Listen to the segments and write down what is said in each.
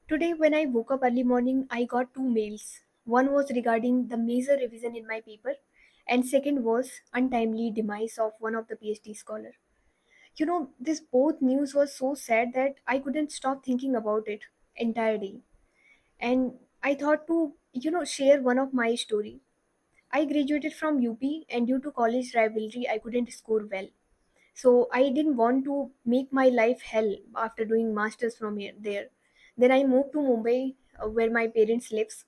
Today, when I woke up early morning, I got two mails. One was regarding the major revision in my paper, and second was untimely demise of one of the PhD scholar. This both news was so sad that I couldn't stop thinking about it entire day. And I thought to, share one of my story. I graduated from UP, and due to college rivalry, I couldn't score well. So I didn't want to make my life hell after doing masters from here there. Then I moved to Mumbai, where my parents lives.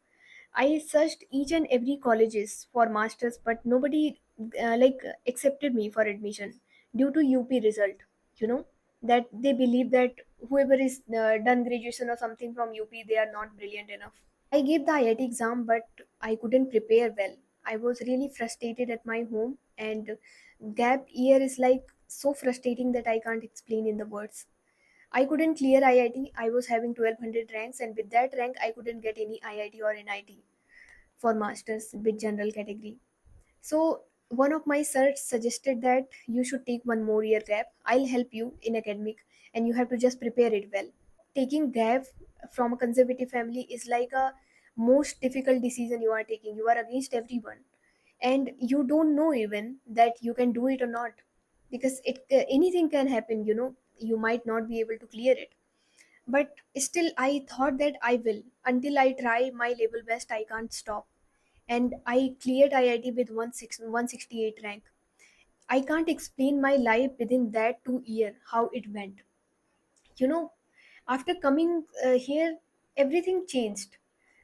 I searched each and every colleges for masters, but nobody accepted me for admission due to UP result. You know that they believe that whoever is done graduation or something from UP, they are not brilliant enough. I gave the IIT exam, but I couldn't prepare well. I was really frustrated at my home, and gap year is like so frustrating that I can't explain in the words. I couldn't clear IIT. I was having 1200 ranks, and with that rank, I couldn't get any IIT or NIT for masters with general category. So one of my sirs suggested that you should take one more year gap. I'll help you in academic, and you have to just prepare it well. Taking gap from a conservative family is like a most difficult decision you are taking. You are against everyone, and you don't know even that you can do it or not, because anything can happen. You might not be able to clear it, but still I thought that I will. Until I try my level best, I can't stop. And I cleared IIT with 168 rank. I can't explain my life within that 2 year how it went. you know After coming here, everything changed.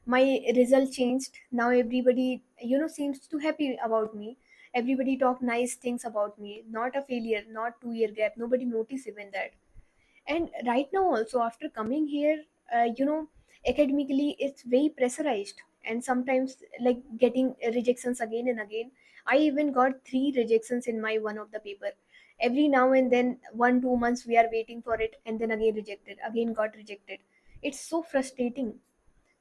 My result changed. Now everybody seems to happy about me. Everybody talk nice things about me. Not a failure, not 2 year gap. Nobody notice even that. And right now also, after coming here, academically it's very pressurized, and sometimes like getting rejections again and again. I even got three rejections in my one of the paper. Every now and then, 1 2 months we are waiting for it, and then again rejected, again got rejected. It's so frustrating.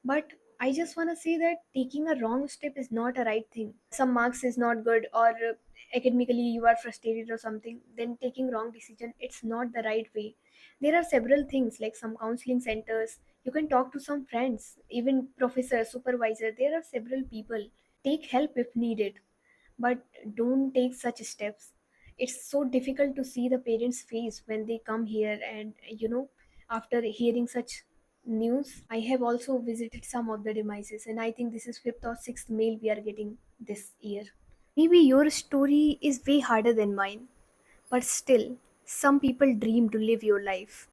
But I just want to say that taking a wrong step is not a right thing. Some marks is not good, or academically you are frustrated or something, then taking wrong decision, it's not the right way. There are several things like some counseling centers. You can talk to some friends, even professor, supervisor. There are several people. Take help if needed, but don't take such steps. It's so difficult to see the parents face when they come here, and after hearing such news. I have also visited some of the demises, and I think this is fifth or sixth mail we are getting this year. Maybe your story is way harder than mine, but still, some people dream to live your life.